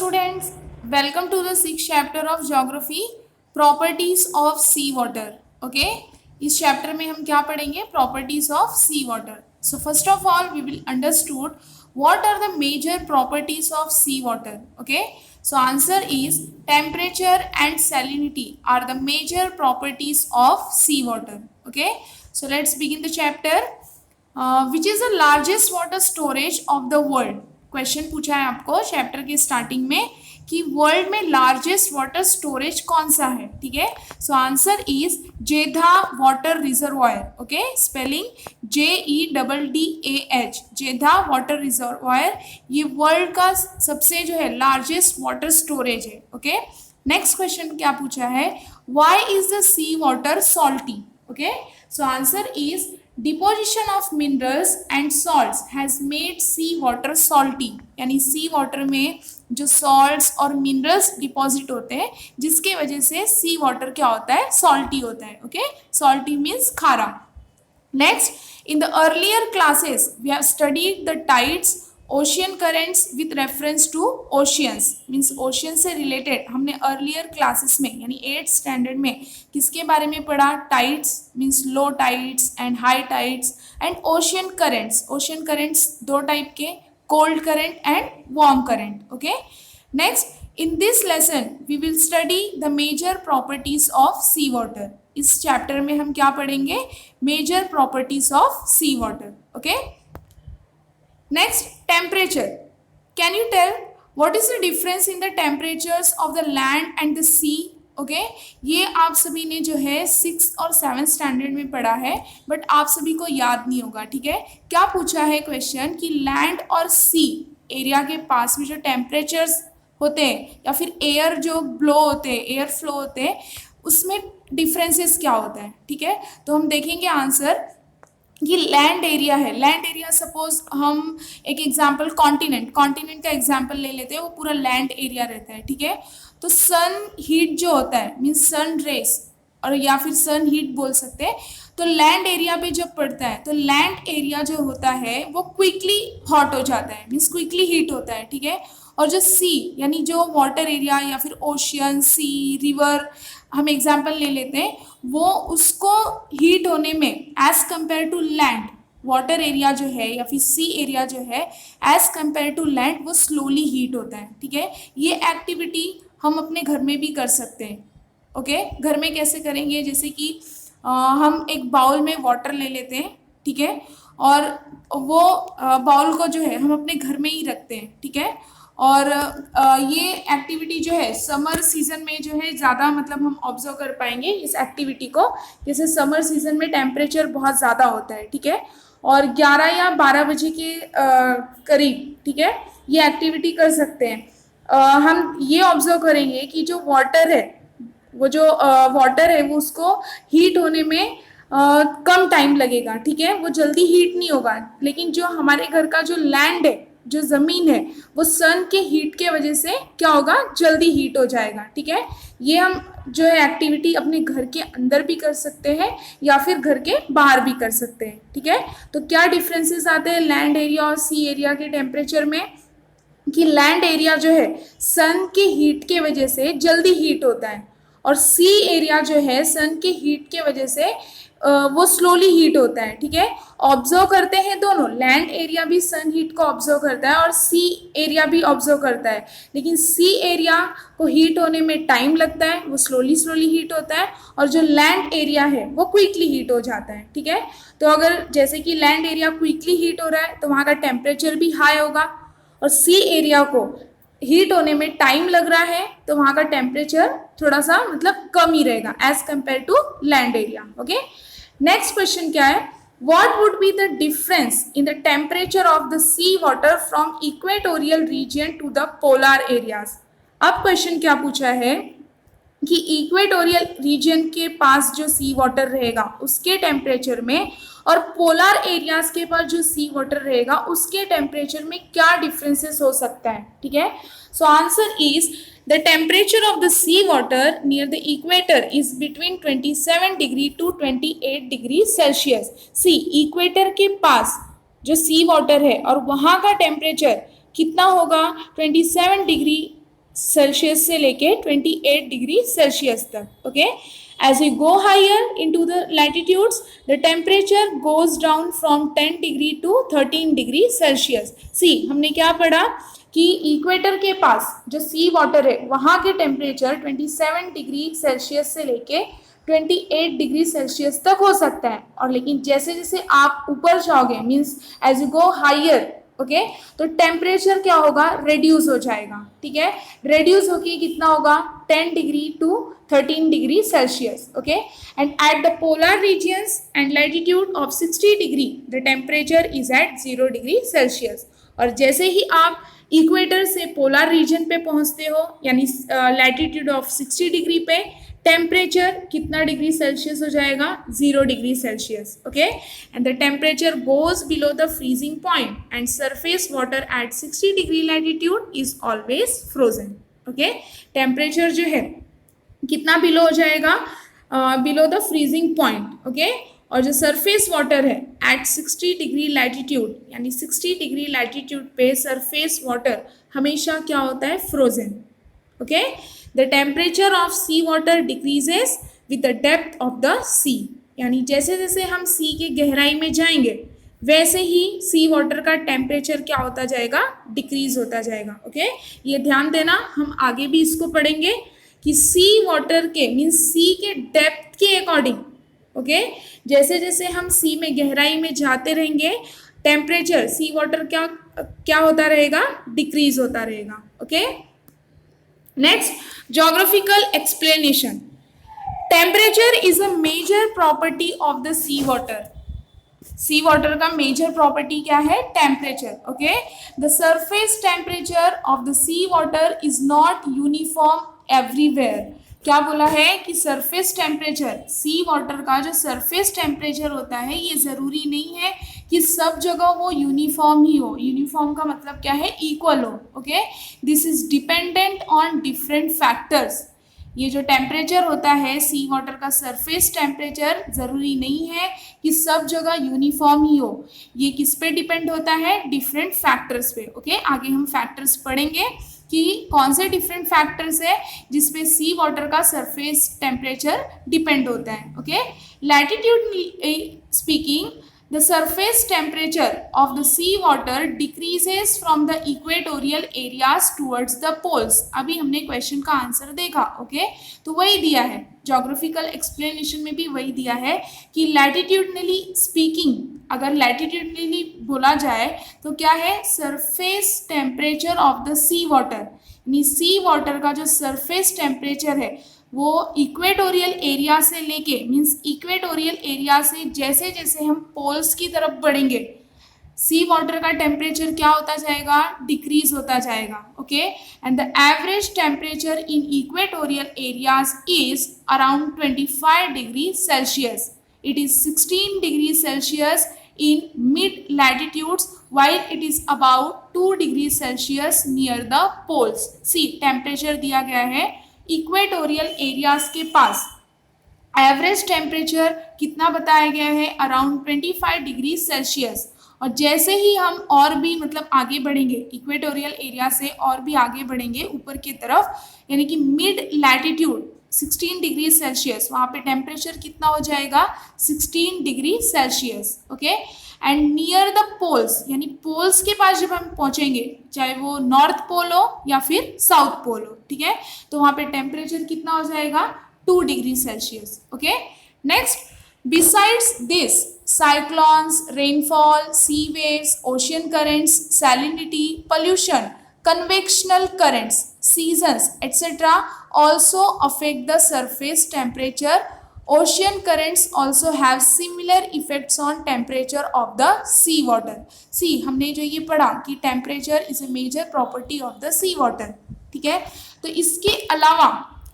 Students, welcome to the sixth chapter of geography, properties of sea water. Okay, इस chapter में हम क्या पढ़ेंगे? Properties of sea water. So first of all, we will understood what are the major properties of sea water. Okay, so answer is temperature and salinity are the major properties of sea water. Okay, so let's begin the chapter. Which is the largest water storage of the world? Question पूछा है आपको chapter के starting में कि world में largest water storage कौन सा है. ठीक है, so answer is Jeddah water reservoir. Okay, spelling JEDDAH, Jeddah water reservoir. ये वर्ल्ड का सबसे जो है लार्जेस्ट वाटर स्टोरेज है. ओके, नेक्स्ट क्वेश्चन क्या पूछा है? Why is the sea water salty? Okay, so answer is deposition of minerals and salts has made sea water salty. यानी सी वाटर में जो सॉल्ट्स और मिनरल्स डिपॉजिट होते हैं जिसके वजह से सी वाटर क्या होता है? सॉल्टी होता है. ओके, सॉल्टी मीन्स खारा. Next, in the earlier classes we have studied the tides, ocean currents with reference to oceans. Means ocean से रिलेटेड हमने अर्लियर क्लासेस में यानी 8th स्टैंडर्ड में किसके बारे में पढ़ा? Tides means low tides and high tides and ocean currents. Ocean currents दो टाइप के, cold current and warm current. Okay, next, in this lesson we will study the major properties of sea water. इस chapter में हम क्या पढ़ेंगे? Major properties of sea water. Okay, next, temperature. Can you tell what is the difference in the temperatures of the land and the sea? Okay, ये आप सभी ने जो है 6th और 7th स्टैंडर्ड में पढ़ा है बट आप सभी को याद नहीं होगा. ठीक है, क्या पूछा है क्वेश्चन कि लैंड और सी एरिया के पास में जो टेम्परेचर्स होते हैं या फिर एयर जो ब्लो होते हैं, एयर फ्लो होते हैं, उसमें डिफरेंसेस क्या होता है. ठीक है, तो हम देखेंगे आंसर. ये लैंड एरिया है. लैंड एरिया सपोज हम एक एग्जांपल कॉन्टिनेंट का एग्जांपल ले लेते हैं, वो पूरा लैंड एरिया रहता है. ठीक है, तो सन हीट जो होता है मीन्स सन रेस और या फिर सन हीट बोल सकते हैं, तो लैंड एरिया पे जब पड़ता है तो लैंड एरिया जो होता है वो क्विकली हॉट हो जाता है, मीन्स क्विकली हीट होता है. ठीक है, और जो सी यानी जो वाटर एरिया या फिर ओशियन, सी, रिवर हम एग्जाम्पल ले लेते हैं, वो उसको हीट होने में as compare to land, water area जो है या फिर सी एरिया जो है एज कंपेयर टू लैंड वो स्लोली हीट होता है. ठीक है, ये एक्टिविटी हम अपने घर में भी कर सकते हैं. ओके, घर में कैसे करेंगे? जैसे कि हम एक बाउल में वाटर ले लेते हैं. ठीक है, और वो बाउल को जो है हम अपने घर में ही रखते हैं. ठीक है, और ये एक्टिविटी जो है समर सीजन में जो है ज़्यादा मतलब हम ऑब्जर्व कर पाएंगे इस एक्टिविटी को. जैसे समर सीजन में टेम्परेचर बहुत ज़्यादा होता है. ठीक है, और 11 या 12 बजे के करीब, ठीक है, ये एक्टिविटी कर सकते हैं. हम ये ऑब्जर्व करेंगे कि जो वाटर है वो जो वाटर है वो उसको हीट होने में कम टाइम लगेगा. ठीक है, वो जल्दी हीट नहीं होगा. लेकिन जो हमारे घर का जो लैंड है, जो ज़मीन है, वो सन के हीट के वजह से क्या होगा? जल्दी हीट हो जाएगा. ठीक है, ये हम जो है एक्टिविटी अपने घर के अंदर भी कर सकते हैं या फिर घर के बाहर भी कर सकते हैं. ठीक है, तो क्या डिफरेंसेस आते हैं लैंड एरिया और सी एरिया के टेम्परेचर में? कि लैंड एरिया जो है सन के हीट के वजह से जल्दी हीट होता है और सी एरिया जो है सन के हीट के वजह से वो स्लोली हीट होता है. ठीक है, ऑब्जर्व करते हैं दोनों, लैंड एरिया भी सन हीट को ऑब्जर्व करता है और सी एरिया भी ऑब्जर्व करता है. लेकिन सी एरिया को हीट होने में टाइम लगता है, वो स्लोली हीट होता है, और जो लैंड एरिया है वो क्विकली हीट हो जाता है. ठीक है, तो अगर जैसे कि लैंड एरिया क्विकली हीट हो रहा है तो वहाँ का टेम्परेचर भी हाई होगा, और सी एरिया को हीट होने में टाइम लग रहा है तो वहाँ का टेम्परेचर थोड़ा सा मतलब कम ही रहेगा as compare to land area. Okay, next question क्या है? What would be the difference in the temperature of the sea water from equatorial region to the polar areas. अब क्वेश्चन क्या पूछा है कि इक्वेटोरियल रीजन के पास जो सी वाटर रहेगा उसके टेम्परेचर में और पोलर एरियाज के पास जो सी वाटर रहेगा उसके टेम्परेचर में क्या डिफरेंसेस हो सकता है. ठीक है, so answer is the temperature of the sea water near the equator is between 27 degree to 28 degree Celsius. Sea equator के पास जो सी वाटर है और वहाँ का टेम्परेचर कितना होगा? 27 डिग्री सेल्सियस से लेके 28 डिग्री सेल्सियस तक. Okay, as we go higher into the latitudes, the temperature goes down from 10 degree to 13 degree celsius. See, हमने क्या पढ़ा कि इक्वेटर के पास जो सी वाटर है वहाँ के टेम्परेचर 27 डिग्री सेल्सियस से लेके 28 डिग्री सेल्सियस तक हो सकता है. और लेकिन जैसे जैसे आप ऊपर जाओगे, means as you go higher, okay, तो टेम्परेचर क्या होगा, रेड्यूस हो जाएगा. ठीक है, रेड्यूस होके कितना होगा, 10 degree to 13 degree Celsius. Okay, and at the polar regions and latitude of 60 degree the temperature is at 0 degree Celsius. और जैसे ही आप इक्वेटर से पोलर रीजन पे पहुंचते हो, यानी लैटिट्यूड ऑफ 60 डिग्री पे, टेम्परेचर कितना डिग्री सेल्सियस हो जाएगा, 0 degree Celsius. Okay, and the temperature goes below the freezing point and surface water at 60 degree latitude is always frozen. Okay, temperature जो है कितना बिलो हो जाएगा, below the freezing point. Okay, और जो सरफेस वाटर है एट 60 डिग्री लैटिट्यूड, यानी 60 degree latitude पे सरफेस वाटर हमेशा क्या होता है, frozen. Okay, the temperature of sea water decreases with the depth of the sea, यानी जैसे जैसे हम सी के गहराई में जाएंगे वैसे ही सी वाटर का टेम्परेचर क्या होता जाएगा, डिक्रीज होता जाएगा. ओके, ये ध्यान देना, हम आगे भी इसको पढ़ेंगे कि सी वाटर के मीन्स सी के डेप्थ के अकॉर्डिंग, ओके, जैसे जैसे हम सी में गहराई में जाते रहेंगे टेम्परेचर सी वाटर क्या क्या होता रहेगा, डिक्रीज होता रहेगा. Okay, next, geographical explanation. Temperature is a major property of the sea water. Sea water का मेजर प्रॉपर्टी क्या है, temperature. Okay, the surface temperature of the sea water is not uniform everywhere. क्या बोला है कि surface temperature, सी water का जो surface temperature होता है ये ज़रूरी नहीं है कि सब जगह वो यूनिफॉर्म ही हो. यूनिफॉर्म का मतलब क्या है, इक्वल हो. Okay, this is dependent on different factors. ये जो टेम्परेचर होता है सी वाटर का सरफेस टेम्परेचर, ज़रूरी नहीं है कि सब जगह यूनिफॉर्म ही हो. ये किस पे डिपेंड होता है, डिफरेंट फैक्टर्स पे. ओके, आगे हम फैक्टर्स पढ़ेंगे कि कौन से डिफरेंट फैक्टर्स है जिसपे सी वाटर का सरफेस टेम्परेचर डिपेंड होता है. Okay, latitude speaking, the surface temperature of the sea water decreases from the equatorial areas towards the poles. अभी हमने क्वेश्चन का आंसर देखा. ओके, तो वही दिया है, ज्योग्राफिकल एक्सप्लेनेशन में भी वही दिया है कि लैटिट्यूडनली स्पीकिंग, अगर लैटिट्यूडनली बोला जाए तो क्या है, surface temperature of the sea water, यानी सी वाटर का जो सरफेस टेम्परेचर है वो इक्वेटोरियल एरिया से लेके, मीन्स इक्वेटोरियल एरिया से जैसे जैसे हम पोल्स की तरफ बढ़ेंगे सी वाटर का टेम्परेचर क्या होता जाएगा, डिक्रीज होता जाएगा. Okay, and the average temperature in equatorial areas is around 25 degree Celsius. It is 16 degree Celsius in mid latitudes while it is about 2 degrees Celsius near the poles. See, temperature दिया गया है equatorial areas के पास. Average temperature कितना बताया गया है, around 25 degree Celsius. और जैसे ही हम और भी मतलब आगे बढ़ेंगे इक्वेटोरियल एरिया से और भी आगे बढ़ेंगे ऊपर की तरफ, यानी कि मिड लैटिट्यूड 16 डिग्री सेल्सियस, वहाँ पे टेम्परेचर कितना हो जाएगा, 16 degree Celsius. Okay, and near the poles, यानी पोल्स के पास जब हम पहुँचेंगे, चाहे वो नॉर्थ पोल हो या फिर साउथ पोल हो, ठीक है, तो वहाँ पे टेम्परेचर कितना हो जाएगा, 2 degree Celsius. Okay, next, besides this cyclones, rainfall, sea waves, ocean currents, salinity, pollution, convectional currents, seasons, etc. also affect the surface temperature. Ocean currents also have similar effects on temperature of the sea water. See, हमने जो ये पढ़ा कि temperature is a major property of the sea water. ठीक है, तो इसके अलावा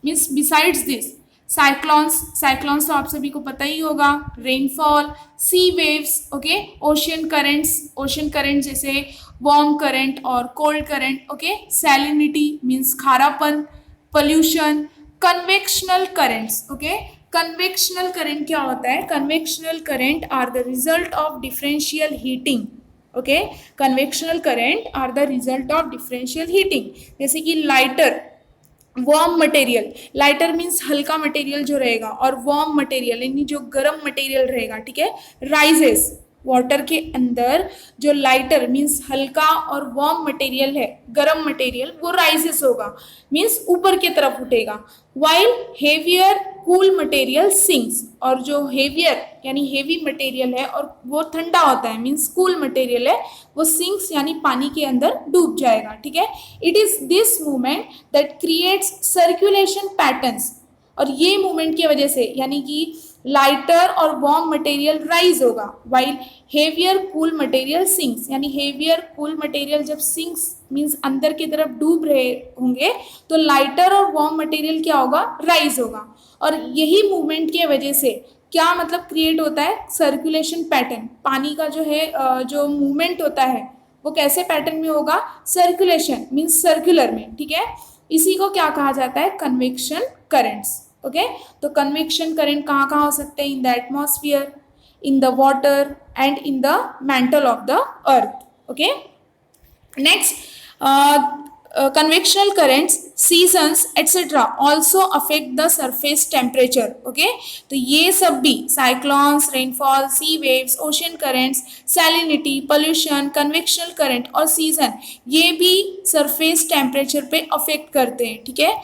मीन्स besides this साइक्लोन्स तो आप सभी को पता ही होगा, rainfall, sea waves, okay, ocean current जैसे वार्म करंट और cold current. Okay, salinity means खारापन, pollution, convectional currents. Okay, convectional current क्या होता है, convectional current are the result of differential heating. Okay, convectional current are the result of differential heating. जैसे कि lighter warm material, lighter means हल्का material जो रहेगा, और वार्म मटेरियल यानी जो गर्म मटेरियल रहेगा, ठीक है, राइजेस, वाटर के अंदर जो लाइटर मीन्स हल्का और वार्म मटेरियल है, गर्म मटेरियल, वो राइजेस होगा, मीन्स ऊपर की तरफ उठेगा, while heavier cool material sinks, और जो हेवियर यानी हेवी मटेरियल है और वो ठंडा होता है, मीन्स कूल मटेरियल है, वो सिंक्स यानी पानी के अंदर डूब जाएगा, ठीक है। It is this movement that creates circulation patterns, और ये मूवमेंट की वजह से यानी कि लाइटर और वार्म मटेरियल राइज होगा, while heavier cool material sinks, यानी हेवियर कूल मटेरियल जब सिंक्स मीन्स अंदर की तरफ डूब रहे होंगे तो लाइटर और वार्म मटेरियल क्या होगा, राइज होगा, और यही मूवमेंट की वजह से क्या मतलब क्रिएट होता है, सर्कुलेशन पैटर्न, पानी का जो है जो मूवमेंट होता है वो कैसे पैटर्न में होगा, सर्कुलेशन मीन्स सर्कुलर में, ठीक है। इसी को क्या कहा जाता है, कन्वेक्शन करेंट्स, ओके। तो कन्वेक्शन करंट कहाँ कहाँ हो सकते हैं, in the atmosphere, in the water and in the mantle of the earth, okay। Next, convectional currents, seasons etc also affect the surface temperature, okay। तो ये सब भी cyclones, rainfall, sea waves, ocean currents, salinity, pollution, convectional current और season ये भी surface temperature पे affect करते हैं, ठीक है।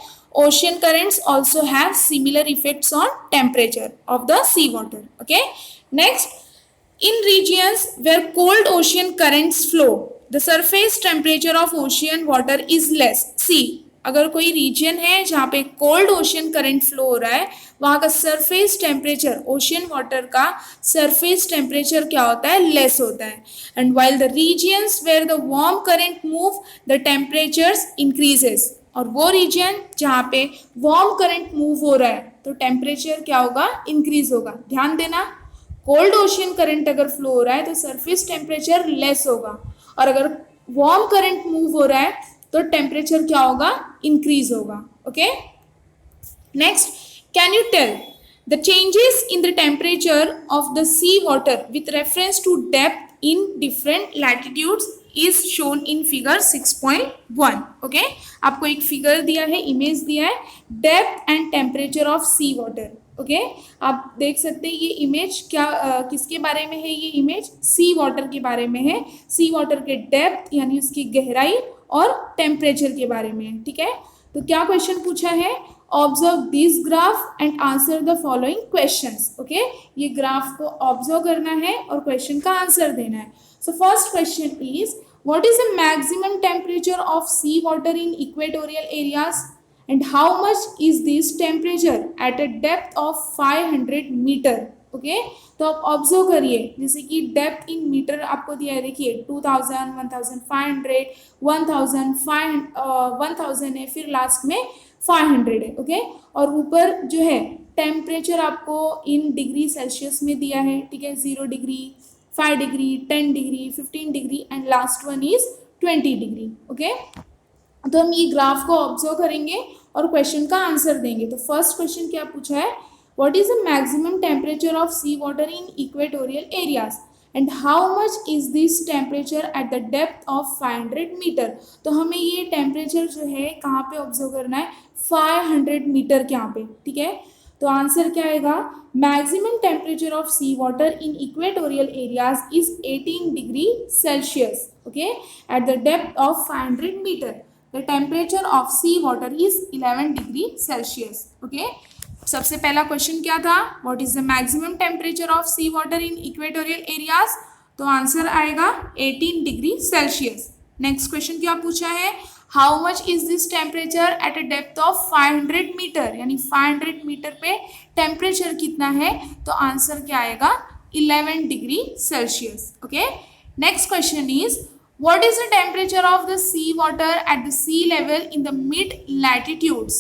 Ocean currents also have similar effects on temperature of the sea water, okay। Next, in regions where cold ocean currents flow, the surface temperature of ocean water is less. See, अगर कोई reason है जहाँ पे cold ocean current flow हो रहा है, वहाँ का सरफेस टेम्परेचर, ओशियन वाटर का सरफेस टेम्परेचर क्या होता है, लेस होता है, and while the regions where the warm current move the temperatures increases, और वो रीजन जहाँ पे वार्म करंट मूव हो रहा है तो टेम्परेचर क्या होगा, इंक्रीज होगा। ध्यान देना, कोल्ड ओशियन करंट अगर फ्लो हो रहा है तो सरफेस टेम्परेचर लेस होगा, और अगर वार्म करंट मूव हो रहा है तो टेम्परेचर क्या होगा, इंक्रीज होगा, okay. Next, can you tell the changes in the temperature of the sea water with reference to depth in different latitudes is shown in figure 6.1, okay. आपको एक figure दिया है, इमेज दिया है, depth and temperature of sea water, okay. आप देख सकते हैं ये इमेज क्या किसके बारे में है, ये इमेज सी वाटर के बारे में है, सी वाटर के डेप्थ यानी उसकी गहराई और टेम्परेचर के बारे में है, ठीक है। तो क्या क्वेश्चन पूछा है, observe this graph and answer the following questions, okay. ये ग्राफ को ऑब्जर्व करना है और क्वेश्चन का आंसर देना है। So first question is, what is the maximum temperature of sea water in equatorial areas and how much is this temperature at a depth of 500 meter, okay. तो आप observe करिए, जैसे कि डेप्थ इन मीटर आपको दिया है, देखिए 2000, 1500, 1000 है, फिर लास्ट में 500 है, ओके। और ऊपर जो है टेम्परेचर आपको इन डिग्री सेल्सियस में दिया है, ठीक है, 0 degree, 5 degree, 10 degree, 15 degree and last one is 20 degree, okay. तो हम ये ग्राफ को ऑब्जर्व करेंगे और क्वेश्चन का आंसर देंगे। तो फर्स्ट क्वेश्चन क्या पूछा है, what is the maximum temperature of sea water in equatorial areas and how much is this temperature at the depth of 500 meter. तो हमें ये टेम्परेचर जो है कहाँ पे ऑब्जर्व करना है, 500 मीटर के यहाँ पे, ठीक है। तो आंसर क्या आएगा, maximum temperature of sea water in equatorial areas is 18 degree Celsius, okay, at the depth of 500 meter. The temperature of sea water is 11 degree Celsius, okay। सबसे पहला क्वेश्चन क्या था, what is the maximum temperature of sea water in equatorial areas, तो answer आएगा 18 degree Celsius. Next question क्या पूछा है, how much is this temperature at a depth of 500 metre, यानी 500 मीटर पे टेम्परेचर कितना है, तो आंसर क्या आएगा 11 degree Celsius, okay. Next question is, what is the temperature of the sea water at the sea level in the mid latitudes,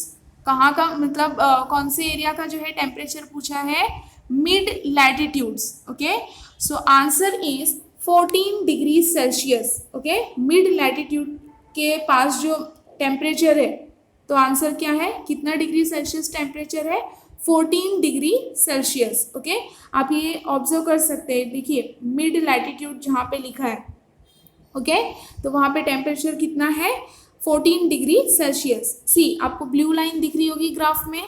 कहाँ का मतलब कौन से एरिया का जो है टेम्परेचर पूछा है, mid latitudes, okay. So answer is 14 degree Celsius, okay. Mid latitude के पास जो टेम्परेचर है, तो आंसर क्या है, कितना डिग्री सेल्सियस टेम्परेचर है, 14 डिग्री सेल्सियस, ओके। आप ये ऑब्जर्व कर सकते हैं, देखिए मिड लैटिट्यूड जहाँ पे लिखा है, ओके, तो वहाँ पे टेम्परेचर कितना है, 14 डिग्री सेल्सियस। सी आपको ब्लू लाइन दिख रही होगी ग्राफ में,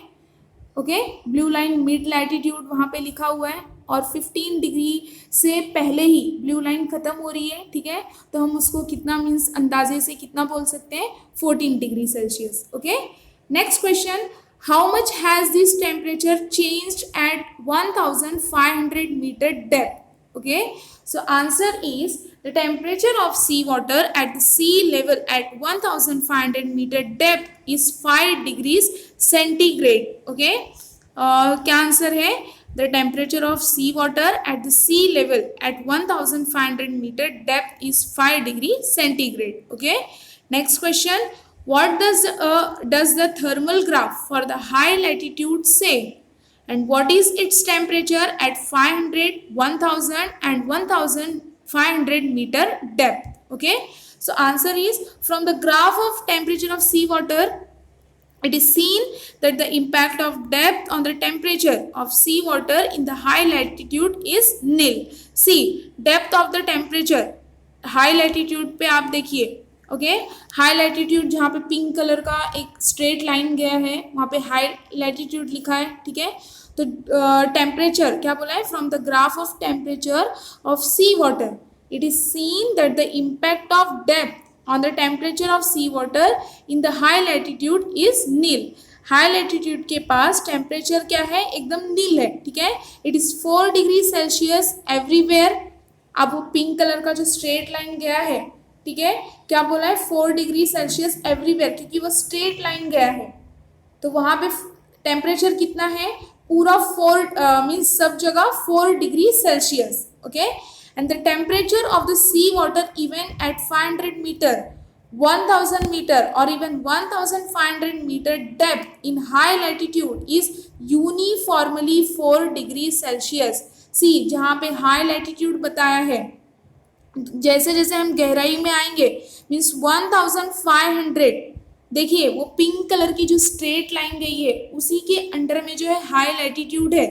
okay, blue line mid latitude वहाँ पे लिखा हुआ है, और 15 डिग्री से पहले ही ब्लू लाइन खत्म हो रही है, ठीक है, तो हम उसको कितना मीन्स अंदाजे से कितना बोल सकते हैं, 14 degree Celsius. Okay, next question, how much has this temperature changed at 1500 metre depth? Okay, so answer is the temperature of sea water at the sea level at 1500 meter depth is 5 degrees centigrade. Okay, क्या answer है? The temperature of sea water at the sea level at 1500 meter depth is 5 degree centigrade. Okay, next question, what does the thermal graph for the high latitude say? And what is its temperature at 500, 1000 and 1500 meter depth? Okay, so answer is, from the graph of temperature of sea water, it is seen that the impact of depth on the temperature of sea water in the high latitude is nil. See, depth of the temperature high latitude पे आप देखिए, okay, high latitude जहाँ पे pink colour का एक straight line गया है वहाँ पे हाई लैटिट्यूड लिखा है, ठीक है, तो टेम्परेचर क्या बोला है, from the graph of temperature of sea water it is seen that the impact of depth on the temperature of sea water in the high latitude is nil. High latitude के पास temperature क्या है, एकदम नील है, ठीक है, it is 4 degree Celsius everywhere. अब वो पिंक कलर का जो स्ट्रेट लाइन गया है, ठीक है, क्या बोला है, 4 डिग्री सेल्सियस एवरीवेयर, क्योंकि वो स्ट्रेट लाइन गया है, तो वहां पे टेम्परेचर कितना है, पूरा 4 मीन्स सब जगह 4 degree Celsius. Okay, and the temperature of the sea water even at 500 metre, 1000 metre और even 1500 metre depth in high latitude is uniformly 4 degree Celsius. See, जहाँ पे हाई लैटिट्यूड बताया है, जैसे जैसे हम गहराई में आएंगे मीन्स 1500, देखिए वो पिंक कलर की जो स्ट्रेट लाइन गई है उसी के अंडर में जो है हाई लैटिट्यूड है,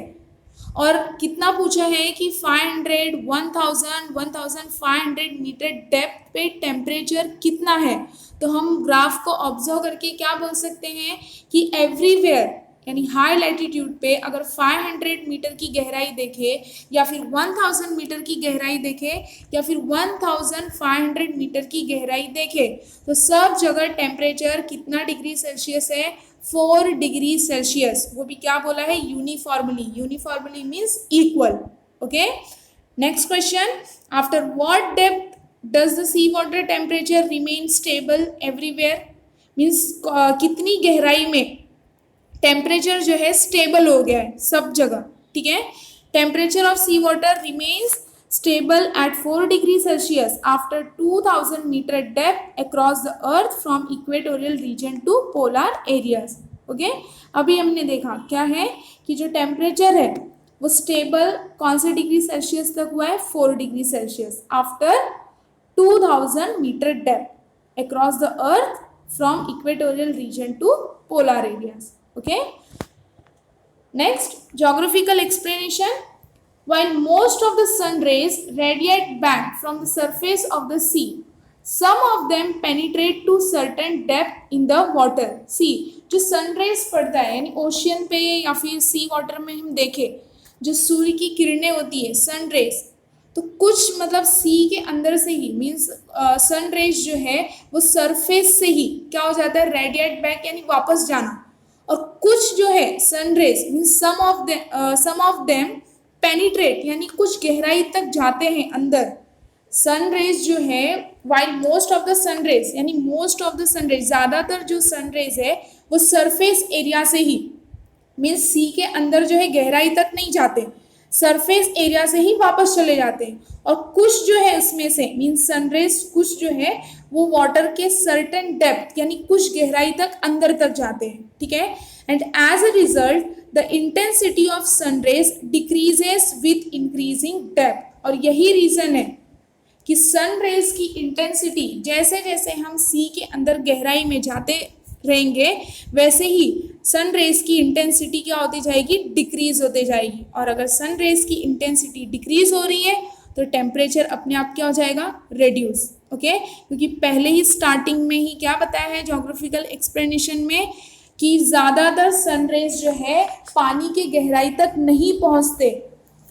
और कितना पूछा है कि 500, 1000, 1500 मीटर डेप्थ पे टेम्परेचर कितना है, तो हम ग्राफ को ऑब्जर्व करके क्या बोल सकते हैं कि एवरीवेयर, यानी हाई लैटिट्यूड पे अगर 500 मीटर की गहराई देखे या फिर 1000 मीटर की गहराई देखे या फिर 1500 मीटर की गहराई देखे, तो सब जगह टेम्परेचर कितना डिग्री सेल्सियस है, 4 डिग्री सेल्सियस। वो भी क्या बोला है, uniformly, uniformly means equal. Okay, next question, after what depth does the sea water temperature remain stable everywhere? Means कितनी गहराई में टेम्परेचर जो है स्टेबल हो गया है सब जगह, ठीक है, temperature of sea water remains stable at 4 degree Celsius after 2000 metre depth across the earth from equatorial region to polar areas. Okay, अभी हमने देखा क्या है कि जो टेम्परेचर है वो स्टेबल कौन से डिग्री सेल्सियस तक हुआ है, 4 degree Celsius after 2000 metre depth across the earth from equatorial region to polar areas. Okay, next, geographical explanation. While most of the sun rays radiate back from the surface of the sea, some of them penetrate to certain depth in the water. See, जो sun rays पड़ता है यानी ocean पे या फिर सी water में हम देखें, जो सूर्य की किरणें होती है सन रेज, तो कुछ मतलब सी के अंदर से ही मीन्स सन रेज जो है वो सरफेस से ही क्या हो जाता है, रेडिएट बैक यानी वापस जाना, और कुछ जो है sun rays means some of them penetrate यानी कुछ गहराई तक जाते हैं अंदर। सन रेज जो है, while most of the sun rays यानी most of the sun rays, ज़्यादातर जो सन रेज है वो सरफेस एरिया से ही मीन्स सी के अंदर जो है गहराई तक नहीं जाते, सरफेस एरिया से ही वापस चले जाते हैं, और कुछ जो है उसमें से मीन्स सनरेज कुछ जो है वो वाटर के सर्टेन डेप्थ यानी कुछ गहराई तक अंदर तक जाते हैं, ठीक है, and as a result the intensity of sun rays decreases with increasing depth. और यही रीजन है कि सनरेज की इंटेंसिटी जैसे जैसे हम सी के अंदर गहराई में जाते रहेंगे वैसे ही सन रेज की इंटेंसिटी क्या होती जाएगी, डिक्रीज होते जाएगी, और अगर सन रेज की इंटेंसिटी डिक्रीज हो रही है तो टेम्परेचर अपने आप क्या हो जाएगा, रेड्यूस। ओके क्योंकि पहले ही स्टार्टिंग में ही क्या बताया है ज्योग्राफिकल एक्सप्लेनेशन में कि ज़्यादातर सनरेज जो है पानी की गहराई तक नहीं पहुंचते,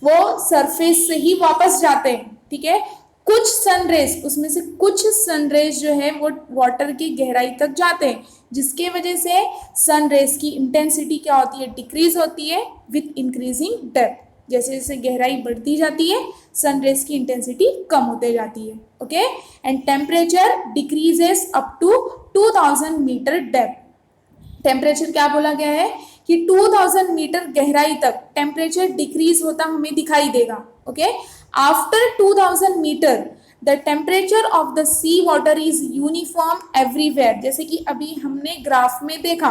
वो सरफेस से ही वापस जाते हैं, ठीक है। कुछ सनरेज, उसमें से कुछ सनरेज जो है वो वाटर की गहराई तक जाते हैं, जिसके वजह से सनरेज की इंटेंसिटी क्या होती है, डिक्रीज होती है विथ इंक्रीजिंग डेप्थ। जैसे जैसे गहराई बढ़ती जाती है सनरेज की इंटेंसिटी कम होते जाती है, okay. And temperature decreases up to 2000 metre depth. Temperature क्या बोला गया है कि 2000 मीटर गहराई तक टेम्परेचर डिक्रीज होता हमें दिखाई देगा, okay. After 2000 metre the temperature of the sea water is uniform everywhere. जैसे कि अभी हमने ग्राफ में देखा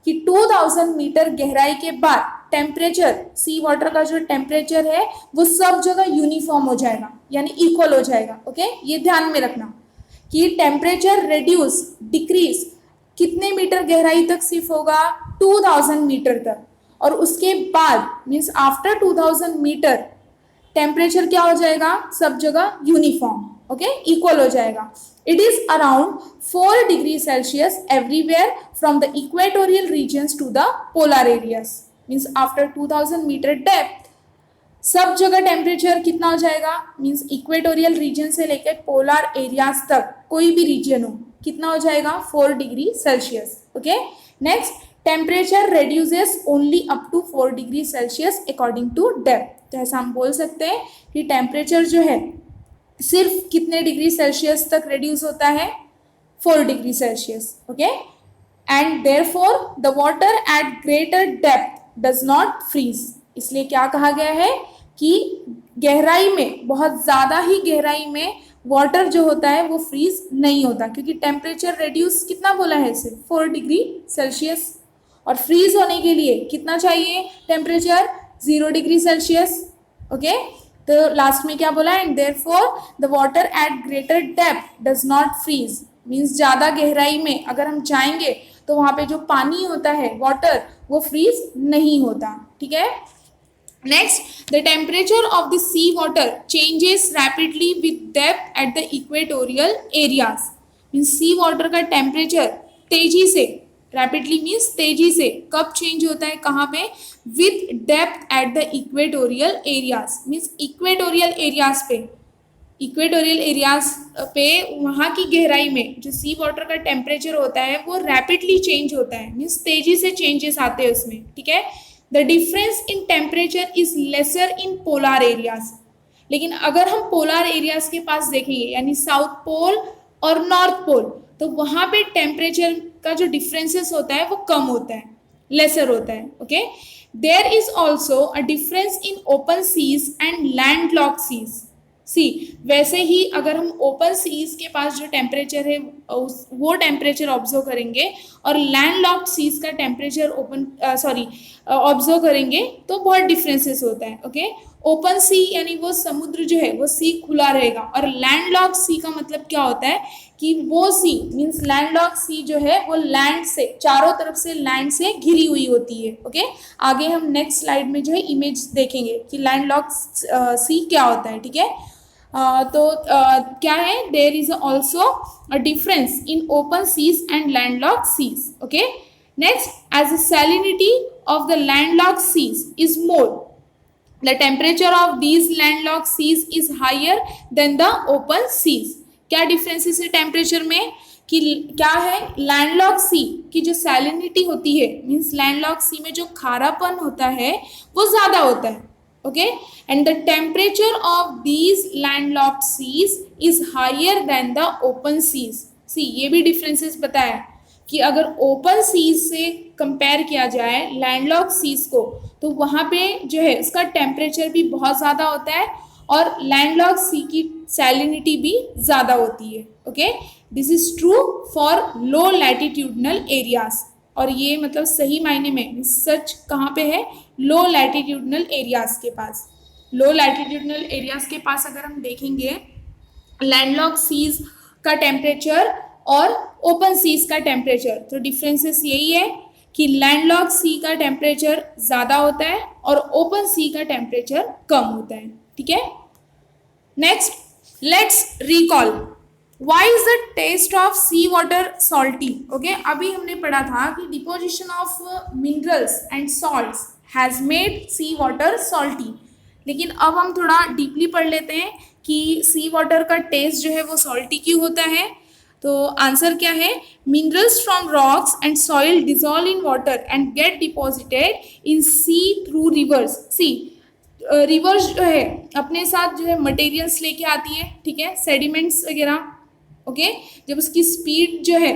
कि 2000 मीटर गहराई के बाद टेम्परेचर, सी वाटर का जो टेम्परेचर है वो सब जगह यूनिफॉर्म हो जाएगा, यानी इक्वल हो जाएगा, ओके। ये ध्यान में रखना कि टेम्परेचर रिड्यूस, डिक्रीज कितने मीटर गहराई तक सिर्फ होगा, 2000 मीटर तक, और उसके बाद मीन्स आफ्टर 2000 मीटर टेम्परेचर क्या हो जाएगा, सब जगह यूनिफॉर्म, ओके, इक्वल हो जाएगा। It is around 4 degree Celsius everywhere from the equatorial regions to the polar areas. Means after 2000 metre depth सब जगह टेम्परेचर कितना हो जाएगा, मीन्स इक्वेटोरियल रीजन से लेकर पोलर एरियाज तक कोई भी रीजन हो, कितना हो जाएगा, 4 degree Celsius, okay. Next, temperature reduces only up to 4 degree Celsius according to depth. तो ऐसा हम बोल सकते हैं कि टेम्परेचर जो है सिर्फ कितने डिग्री सेल्सियस तक रेड्यूस होता है, 4 degree Celsius, okay. And therefore the water at greater depth does not freeze. इसलिए क्या कहा गया है कि गहराई में, बहुत ज़्यादा ही गहराई में वाटर जो होता है वो फ्रीज नहीं होता, क्योंकि टेम्परेचर रेड्यूस कितना बोला है, सिर्फ 4 डिग्री सेल्सियस, और फ्रीज होने के लिए कितना चाहिए टेम्परेचर, 0 डिग्री सेल्सियस, ओके। तो लास्ट में क्या बोला, and therefore the water at greater depth does not freeze. Means ज़्यादा गहराई में अगर हम जाएंगे तो वहाँ पे जो पानी होता है, वाटर, वो फ्रीज नहीं होता, ठीक है। Next, the temperature of the sea water changes rapidly with depth at the equatorial areas. Means sea water का temperature तेजी से, rapidly means तेजी से, कब change होता है, कहाँ पे, with depth at the equatorial areas. Means equatorial areas पे, इक्वेटोरियल एरियाज पे वहाँ की गहराई में जो सी वाटर का टेम्परेचर होता है वो रैपिडली चेंज होता है, मीन्स तेजी से चेंजेस आते हैं उसमें, ठीक है। The difference in temperature is lesser in polar areas. लेकिन अगर हम पोलर एरियाज के पास देखेंगे, यानी साउथ पोल और नॉर्थ पोल, तो वहाँ पे टेम्परेचर का जो डिफरेंसेस होता है वो कम होता है, लेसर होता है, okay. There is also a difference in open seas and land lock seas. See, वैसे ही अगर हम ओपन सीज के पास जो टेम्परेचर है वो टेम्परेचर ऑब्जर्व करेंगे और लैंड लॉक्ड सीज का टेम्परेचर ऑब्जर्व करेंगे तो बहुत डिफरेंसेस होता है, ओके। ओपन सी यानी वो समुद्र जो है वो सी खुला रहेगा, और लैंड लॉक्ड सी का मतलब क्या होता है कि वो सी मीन्स लैंड लॉक्ड सी जो है वो लैंड से, चारों तरफ से लैंड से घिरी हुई होती है, ओके। आगे हम नेक्स्ट स्लाइड में जो है इमेज देखेंगे कि लैंड लॉक्ड सी क्या होता है, ठीक है। क्या है, there is also a difference in open seas and landlocked seas, okay. Next, as the salinity of the landlocked seas is more, the temperature of these landlocked seas is higher than the open seas. क्या differences है temperature में कि क्या है, landlocked सी की जो salinity होती है, मीन्स लैंडलॉक्ड सी में जो खारापन होता है वो ज़्यादा होता है, okay, and the temperature of these landlocked seas is higher than the open seas. See, ये भी differences बताया कि अगर open seas से compare किया जाए landlocked seas को, तो वहाँ पे जो है उसका temperature भी बहुत ज़्यादा होता है और landlocked sea की salinity भी ज़्यादा होती है, okay. This is true for low latitudinal areas. और ये मतलब सही मायने में सच कहाँ पे है, लो लैटिट्यूडनल एरियाज के पास। लो लैटिट्यूडनल एरियाज के पास अगर हम देखेंगे लैंडलॉक्ड सीज का टेम्परेचर और ओपन सीज का टेम्परेचर, तो डिफरेंसेस यही है कि लैंडलॉक्ड सी का टेम्परेचर ज़्यादा होता है और ओपन सी का टेम्परेचर कम होता है, ठीक है। Next, let's recall Why is the taste of sea water salty? Okay, अभी हमने पढ़ा था कि deposition of minerals and salts has made sea water salty, लेकिन अब हम थोड़ा डीपली पढ़ लेते हैं कि सी वाटर का टेस्ट जो है वो सॉल्टी क्यों होता है। तो आंसर क्या है, minerals from rocks and soil dissolve in water and get deposited in sea through rivers. See rivers जो है अपने साथ जो है मटेरियल्स लेके आती है, ठीक है, सेडिमेंट्स वगैरह। ओके, जब उसकी स्पीड जो है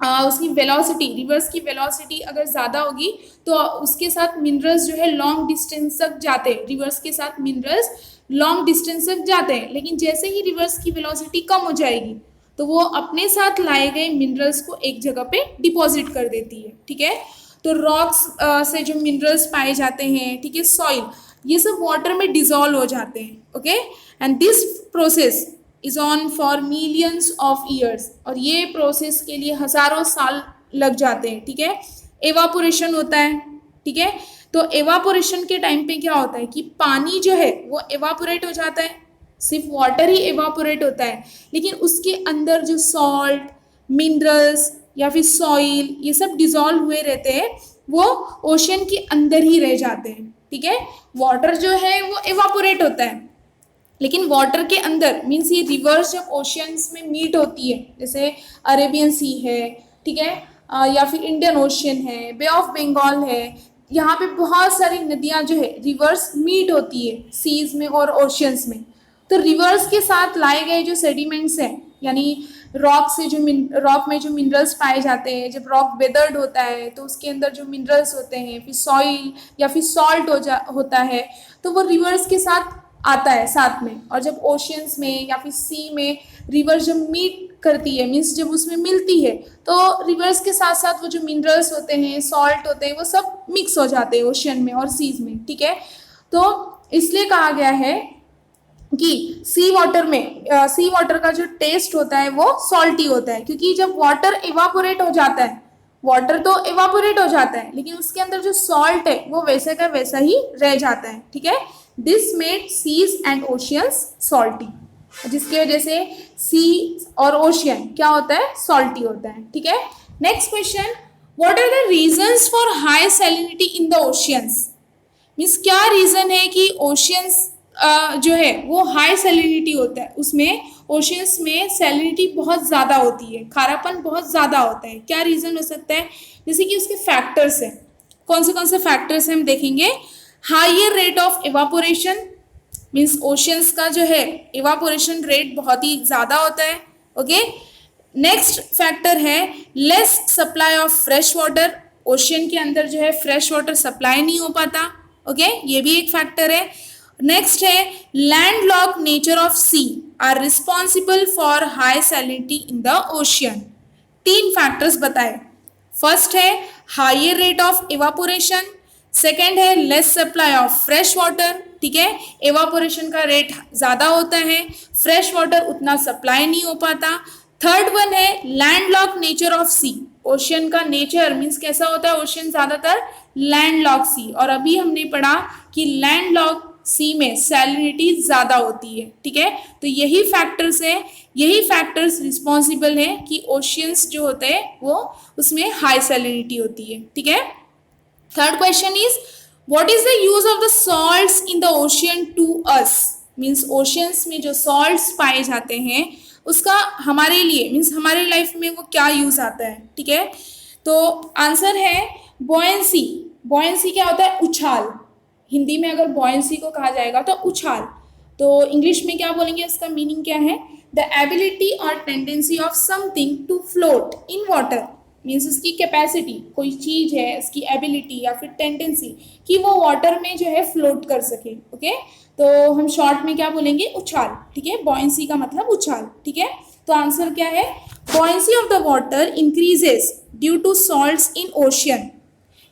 उसकी वेलोसिटी, रिवर्स की वेलोसिटी अगर ज़्यादा होगी तो उसके साथ मिनरल्स जो है लॉन्ग डिस्टेंस तक जाते हैं, रिवर्स के साथ मिनरल्स लॉन्ग डिस्टेंस तक जाते हैं। लेकिन जैसे ही रिवर्स की वेलोसिटी कम हो जाएगी तो वो अपने साथ लाए गए मिनरल्स को एक जगह पे डिपॉजिट कर देती है, ठीक है। तो रॉक्स से जो मिनरल्स पाए जाते हैं, ठीक है, सॉइल, ये सब वाटर में डिजॉल्व हो जाते हैं। Okay, and this process is on for millions of years, और ये प्रोसेस के लिए हजारों साल लग जाते हैं, ठीक है। एवापोरेशन होता है, ठीक है। तो एवापोरेशन के टाइम पे क्या होता है कि पानी जो है वो एवापोरेट हो जाता है, सिर्फ वाटर ही एवापोरेट होता है, लेकिन उसके अंदर जो सॉल्ट, मिनरल्स या फिर सॉइल, ये सब डिजॉल्व हुए रहते हैं, वो ओशन के अंदर ही रह जाते हैं, ठीक है। वाटर जो है वो एवापोरेट होता है, लेकिन वाटर के अंदर मीन्स ये रिवर्स जब ओशियंस में मीट होती है, जैसे अरेबियन सी है, ठीक है, या फिर इंडियन ओशियन है, बे ऑफ बंगाल है, यहाँ पे बहुत सारी नदियाँ जो है रिवर्स मीट होती है सीज में और ओशियंस में। तो रिवर्स के साथ लाए गए जो सेडिमेंट्स हैं, यानी रॉक से जो रॉक में जो मिनरल्स पाए जाते हैं, जब रॉक वेदर्ड होता है तो उसके अंदर जो मिनरल्स होते हैं, फिर सॉइल या फिर सॉल्ट होता है, तो वो रिवर्स के साथ आता है साथ में। और जब ओशियंस में या फिर सी में रिवर्स जब मीट करती है, मीन्स जब उसमें मिलती है, तो रिवर्स के साथ साथ वो जो मिनरल्स होते हैं, सॉल्ट होते हैं, वो सब मिक्स हो जाते हैं ओशियन में और सीज में, ठीक है। तो इसलिए कहा गया है कि सी वाटर में सी वाटर का जो टेस्ट होता है वो सॉल्टी होता है, क्योंकि जब वाटर इवापोरेट हो जाता है, वाटर तो इवापोरेट हो जाता है, लेकिन उसके अंदर जो सॉल्ट है वो वैसे का वैसा ही रह जाता है, ठीक है। This made seas and oceans salty, जिसकी वजह से सी और ओशियन क्या होता है, सॉल्टी होता है, ठीक है। Next question, what are the reasons for high salinity in the oceans? Means क्या रीजन है कि ओशियंस जो है वो हाई सैलिनिटी होता है, उसमें ओशियंस में सैलिनिटी बहुत ज़्यादा होती है, खारापन बहुत ज़्यादा होता है, क्या रीज़न हो सकता है? जैसे कि उसके फैक्टर्स हैं, कौन से फैक्टर्स हैं हम देखेंगे। Higher rate of evaporation, means oceans का जो है एवापोरेशन रेट बहुत ही ज़्यादा होता है। ओके, नेक्स्ट फैक्टर है less supply of fresh water, ocean के अंदर जो है फ्रेश वाटर सप्लाई नहीं हो पाता। ओके, ये भी एक फैक्टर है। नेक्स्ट है landlock nature of sea are responsible for high salinity in the ocean. तीन फैक्टर्स बताए, फर्स्ट है higher rate of evaporation, second है less supply of fresh water, ठीक है, इवापोरेशन का रेट ज़्यादा होता है, फ्रेश वाटर उतना सप्लाई नहीं हो पाता, थर्ड वन है landlock nature of sea, ocean का नेचर मीन्स कैसा होता है, ओशियन ज़्यादातर लैंडलॉक सी, और अभी हमने पढ़ा कि लैंडलॉक सी में सैलिनिटी ज़्यादा होती है, ठीक है। तो यही फैक्टर्स है, यही फैक्टर्स रिस्पॉन्सिबल हैं कि ओशियंस जो होते हैं वो उसमें हाई सैलिनिटी होती है, ठीक है। Third question is what is the use of the salts in the ocean to us? Means oceans में जो सॉल्ट्स पाए जाते हैं उसका हमारे लिए मीन्स हमारे लाइफ में वो क्या यूज आता है, ठीक है। तो आंसर है बॉयंसी। बॉयंसी क्या होता है, उछाल। हिंदी में अगर बॉयंसी को कहा जाएगा तो उछाल, तो इंग्लिश में क्या बोलेंगे, इसका मीनिंग क्या है, द एबिलिटी और tendency of something to float in water, means उसकी कैपेसिटी, कोई चीज़ है उसकी एबिलिटी या फिर टेंडेंसी कि वो वाटर में जो है फ्लोट कर सके। ओके, तो हम शॉर्ट में क्या बोलेंगे, उछाल, ठीक है। बॉयंसी का मतलब उछाल, ठीक है। तो आंसर क्या है, buoyancy of the water increases due to salts in ocean,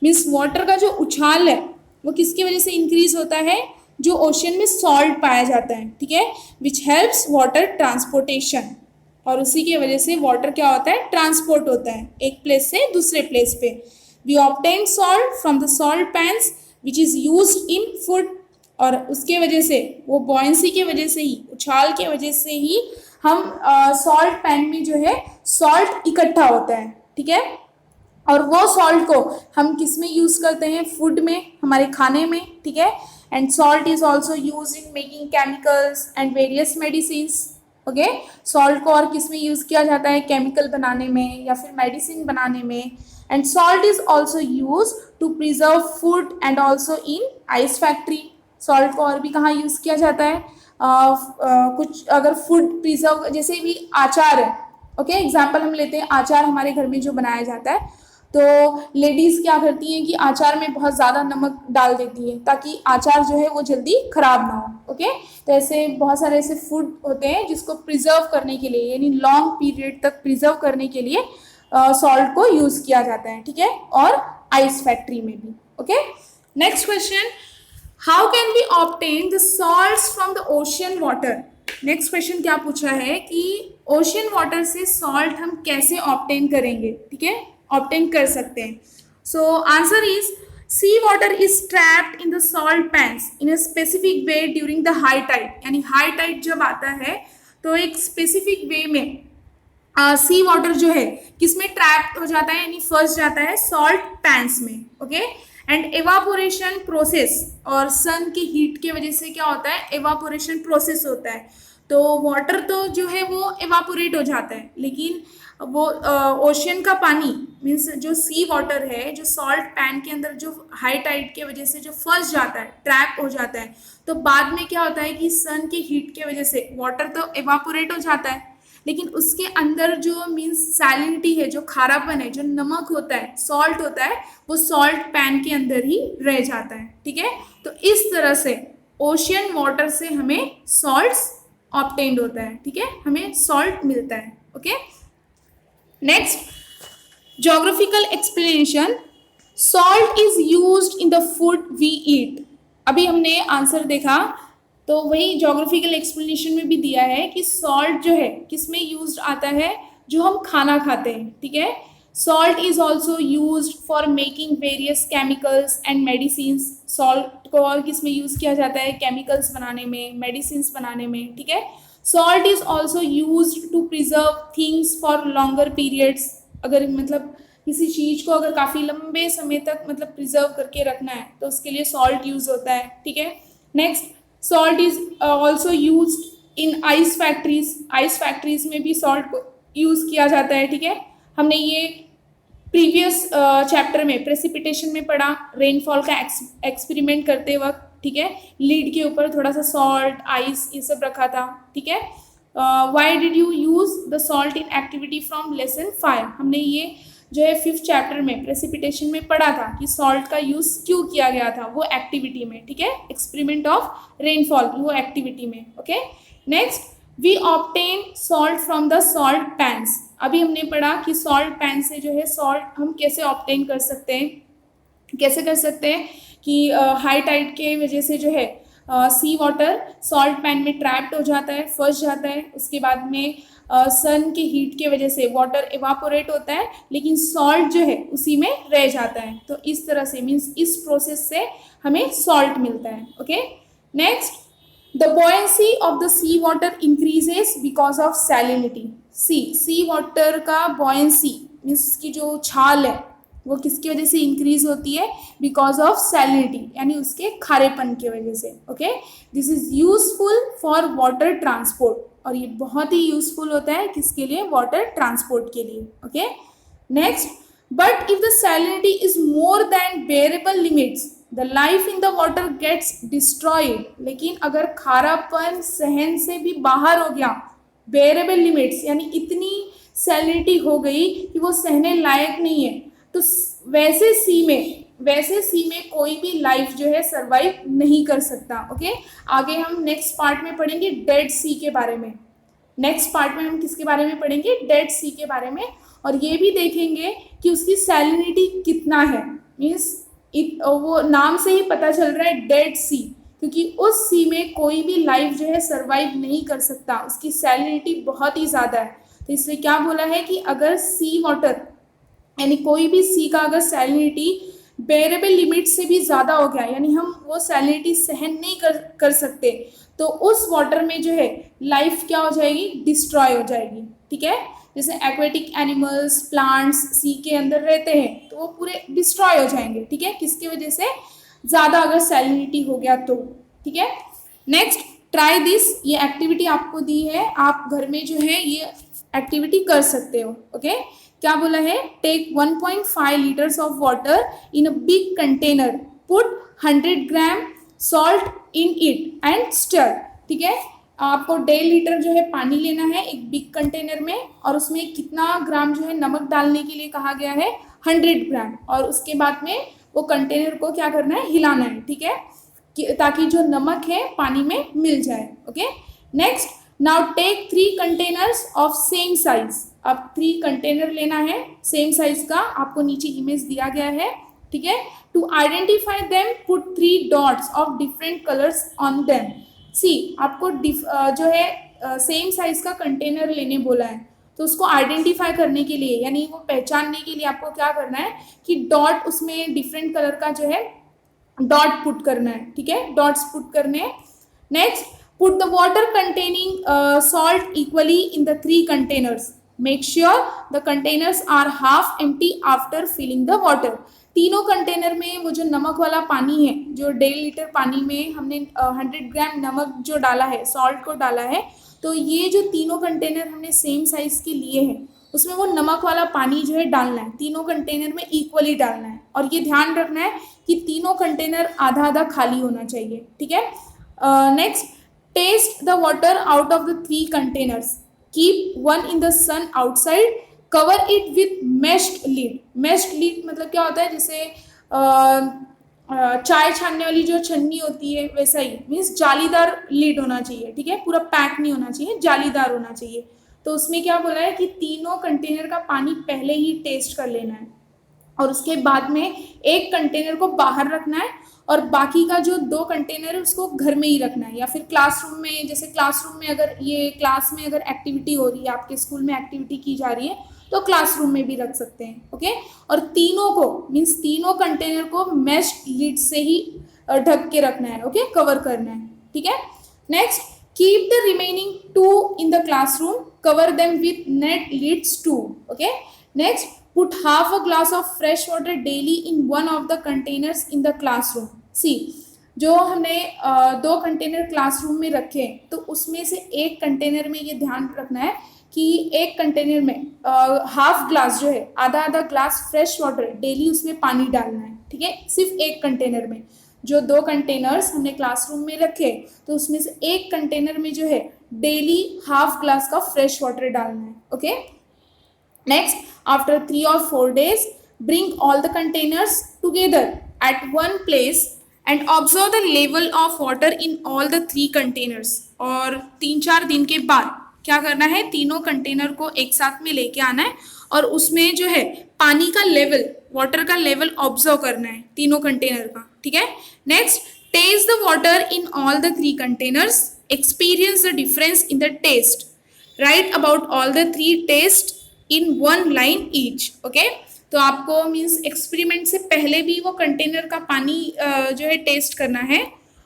means water का जो उछाल है वो किसकी वजह से इंक्रीज होता है, जो ओशियन में सॉल्ट पाया जाता है, ठीक है, विच हेल्प्स वाटर ट्रांसपोर्टेशन, और उसी की वजह से वाटर क्या होता है, ट्रांसपोर्ट होता है एक प्लेस से दूसरे प्लेस पे। We obtain salt from the salt pans which is used in food, और उसके वजह से वो बॉयंसी के वजह से ही, उछाल के वजह से ही हम सॉल्ट पैन में जो है सॉल्ट इकट्ठा होता है, ठीक है, और वो सॉल्ट को हम किस में यूज करते हैं, फूड में, हमारे खाने में, ठीक है। And salt is also use in making chemicals and various medicine. Okay, salt को और किस में यूज किया जाता है, केमिकल बनाने में या फिर मेडिसिन बनाने में। And salt is also use to preserve food and also in ice factory. Salt को और भी कहाँ यूज किया जाता है, कुछ अगर फूड प्रिजर्व, जैसे भी आचार है, ओके, एग्जाम्पल हम लेते हैं, आचार हमारे घर में जो बनाया जाता है, तो लेडीज क्या करती हैं कि आचार में बहुत ज़्यादा नमक डाल देती है ताकि आचार जो है वो जल्दी खराब ना हो। ओके, तो ऐसे बहुत सारे ऐसे फूड होते हैं जिसको प्रिजर्व करने के लिए, यानी लॉन्ग पीरियड तक प्रिजर्व करने के लिए सॉल्ट को यूज किया जाता है, ठीक है, और आइस फैक्ट्री में भी। Okay, next question, how can we obtain the salts from the ocean water. Next question क्या पूछा है कि ओशियन वाटर से सॉल्ट हम कैसे ऑब्टेन करेंगे, ठीक है, ऑब्टेन कर सकते हैं। So answer is sea water is trapped in the salt pans in a specific way during the high tide. यानी हाई टाइड जब आता है तो एक स्पेसिफिक वे में सी वाटर जो है किसमें ट्रैप हो जाता है, यानी फंस जाता है सॉल्ट पैन्स में। ओके, एंड एवापोरेशन प्रोसेस और सन की हीट की वजह से क्या होता है, एवापोरेशन प्रोसेस होता है, तो वाटर तो जो है वो एवापोरेट हो जाता है, लेकिन वो ओशियन का पानी मीन्स जो सी वाटर है, जो सॉल्ट पैन के अंदर जो हाई टाइड की वजह से जो फंस जाता है, ट्रैप हो जाता है, तो बाद में क्या होता है कि सन की हीट की वजह से वाटर तो एवापोरेट हो जाता है, लेकिन उसके अंदर जो मीन्स सैलिनिटी है, जो खारापन है, जो नमक होता है, सॉल्ट होता है, वो सॉल्ट पैन के अंदर ही रह जाता है, ठीक है। तो इस तरह से ओशियन वाटर से हमें सॉल्ट्स ऑब्टेन्ड होता है, ठीक है, हमें सॉल्ट मिलता है। Okay, next, geographical explanation, salt is used in the food we eat. अभी हमने आंसर देखा तो वही ज्योग्राफिकल एक्सप्लेनेशन में भी दिया है कि सॉल्ट जो है किस में यूज्ड आता है, जो हम खाना खाते हैं, ठीक है। Salt is also used for making various chemicals and medicine. Salt को और किस में यूज किया जाता है, केमिकल्स बनाने में, मेडिसिन बनाने में, ठीक है। Salt is also used to preserve things for longer periods. अगर मतलब किसी चीज को अगर काफी लंबे समय तक मतलब प्रिजर्व करके रखना है तो उसके लिए सॉल्ट यूज होता है, ठीक है। Next, salt is also used in ice factories. Ice factories में भी सॉल्ट को यूज किया जाता है, ठीक है। हमने ये प्रीवियस चैप्टर में प्रेसिपिटेशन में पढ़ा, रेनफॉल का एक्सपेरिमेंट करते वक्त, ठीक है, लीड के ऊपर थोड़ा सा सॉल्ट, आइस, ये सब रखा था, ठीक है। Why did you use the salt in activity from lesson 5। हमने ये जो है 5th चैप्टर में प्रेसिपिटेशन में पढ़ा था कि सॉल्ट का यूज क्यों किया गया था वो एक्टिविटी में, ठीक है, एक्सपेरिमेंट ऑफ रेनफॉल वो एक्टिविटी में। Okay, next, we obtain salt from the salt pans. अभी हमने पढ़ा कि सॉल्ट पैन से जो है सॉल्ट हम कैसे ऑब्टेन कर सकते हैं, कैसे कर सकते हैं कि हाई टाइड के वजह से जो है सी वाटर सॉल्ट पैन में ट्रैप्ड हो जाता है, फंस जाता है, उसके बाद में सन की हीट की वजह से वाटर एवापोरेट होता है, लेकिन सॉल्ट जो है उसी में रह जाता है। तो इस तरह से मीन्स इस प्रोसेस से हमें सॉल्ट मिलता है। Okay, next, the buoyancy of the sea water increases because of salinity. Sea water का बॉयंसी मीन्स उसकी जो छाल है वो किसकी वजह से इंक्रीज होती है, बिकॉज ऑफ सैलिनिटी, यानी उसके खारेपन की वजह से। Okay, this is useful for water transport, और ये बहुत ही यूजफुल होता है किसके लिए, वाटर ट्रांसपोर्ट के लिए। Okay, next, but if the salinity is more than bearable limits the life in the water gets destroyed. लेकिन अगर खारापन सहन से भी बाहर हो गया, बेरेबल लिमिट्स यानी इतनी सैलिनिटी हो गई कि वो सहने लायक नहीं है, तो वैसे सी में कोई भी लाइफ जो है सरवाइव नहीं कर सकता। ओके, आगे हम नेक्स्ट पार्ट में पढ़ेंगे डेड सी के बारे में। नेक्स्ट पार्ट में हम किसके बारे में पढ़ेंगे, डेड सी के बारे में, और ये भी देखेंगे कि उसकी सैलिनिटी कितना है। मीन्स वो नाम से ही पता चल रहा है डेड सी, क्योंकि उस सी में कोई भी लाइफ जो है सरवाइव नहीं कर सकता, उसकी सैलिनिटी बहुत ही ज़्यादा है। तो इसलिए क्या बोला है कि अगर सी वाटर यानी कोई भी सी का अगर सैलिनिटी बेरेबल लिमिट से भी ज़्यादा हो गया, यानी हम वो सैलिनिटी सहन नहीं कर सकते, तो उस वाटर में जो है लाइफ क्या हो जाएगी, डिस्ट्रॉय हो जाएगी। ठीक है, जैसे एक्वेटिक एनिमल्स, प्लांट्स सी के अंदर रहते हैं तो वो पूरे डिस्ट्रॉय हो जाएंगे। ठीक है, किसकी वजह से, ज़्यादा अगर सैलिनिटी हो गया तो। ठीक है, नेक्स्ट ट्राई दिस, ये एक्टिविटी आपको दी है, आप घर में जो है ये एक्टिविटी कर सकते हो। ओके, क्या बोला है, take 1.5 litres of water in a big container, put 100 gram salt in it and stir. ठीक है, आपको 1.5 लीटर जो है पानी लेना है एक बिग कंटेनर में, और उसमें कितना ग्राम जो है नमक डालने के लिए कहा गया है, 100 ग्राम, और उसके बाद में वो कंटेनर को क्या करना है, हिलाना है। ठीक है, ताकि जो नमक है पानी में मिल जाए। Okay, next, now take 3 containers of same size, अब 3 कंटेनर लेना है सेम साइज का, आपको नीचे इमेज दिया गया है। ठीक है, to identify them put 3 dots of different colours on them. See, आपको जो है सेम साइज का कंटेनर लेने बोला है, तो उसको आइडेंटिफाई करने के लिए, यानी वो पहचानने के लिए आपको क्या करना है कि डॉट, उसमें डिफरेंट कलर का जो है डॉट पुट करना है। ठीक है, डॉट्स पुट करने हैं। Next, put the water containing salt equally in the 3 containers, make sure the containers are half empty after filling the water. तीनों कंटेनर में वो जो नमक वाला पानी है, जो 1.5 लीटर पानी में हमने 100 ग्राम नमक जो डाला है, सॉल्ट को डाला है, तो ये जो तीनों कंटेनर हमने सेम साइज के लिए हैं, उसमें वो नमक वाला पानी जो है डालना है, तीनों कंटेनर में इक्वली डालना है, और ये ध्यान रखना है कि तीनों कंटेनर आधा आधा खाली होना चाहिए। ठीक है, next, test the water out of the 3 containers, keep 1 in the sun outside, cover it with meshed lid. Meshed lid मतलब क्या होता है, जैसे चाय छानने वाली जो छन्नी होती है वैसा ही, मीन्स जालीदार लीड होना चाहिए। ठीक है, पूरा पैक नहीं होना चाहिए, जालीदार होना चाहिए। तो उसमें क्या बोला है कि तीनों कंटेनर का पानी पहले ही टेस्ट कर लेना है, और उसके बाद में एक कंटेनर को बाहर रखना है, और बाकी का जो 2 कंटेनर है उसको घर में ही रखना है, या फिर क्लासरूम में, जैसे क्लासरूम में अगर ये क्लास में अगर एक्टिविटी हो रही है, आपके स्कूल में एक्टिविटी की जा रही है, तो क्लासरूम में भी रख सकते हैं। ओके, और तीनों को, मीन्स तीनों कंटेनर को मैश लिड से ही ढक के रखना है। ओके, कवर करना है। ठीक है, next, keep the remaining 2 in the classroom, cover them with net lids too. Okay, next, put half a glass of fresh water daily in one of the containers in the classroom. See, जो हमने 2 container classroom में रखे, तो उसमें से एक container में ये ध्यान रखना है कि एक कंटेनर में हाफ ग्लास जो है, आधा आधा ग्लास फ्रेश वाटर डेली उसमें पानी डालना है। ठीक है, सिर्फ एक कंटेनर में। जो 2 कंटेनर्स हमने क्लासरूम में रखे, तो उसमें से एक कंटेनर में जो है डेली हाफ ग्लास का फ्रेश वाटर डालना है। Okay, next, after 3 or 4 days, bring all the containers together at one place and observe the level of water in all the 3 containers. और 3-4 दिन के बाद क्या करना है, तीनों कंटेनर को एक साथ में लेके आना है, और उसमें जो है पानी का लेवल, वाटर का लेवल ऑब्जर्व करना है तीनों कंटेनर का। ठीक है, next, test the water in all the 3 containers, experience the difference in the taste, write about all the 3 taste in 1 line each. Okay, तो आपको मीन्स एक्सपेरिमेंट से पहले भी वो कंटेनर का पानी जो है टेस्ट करना है,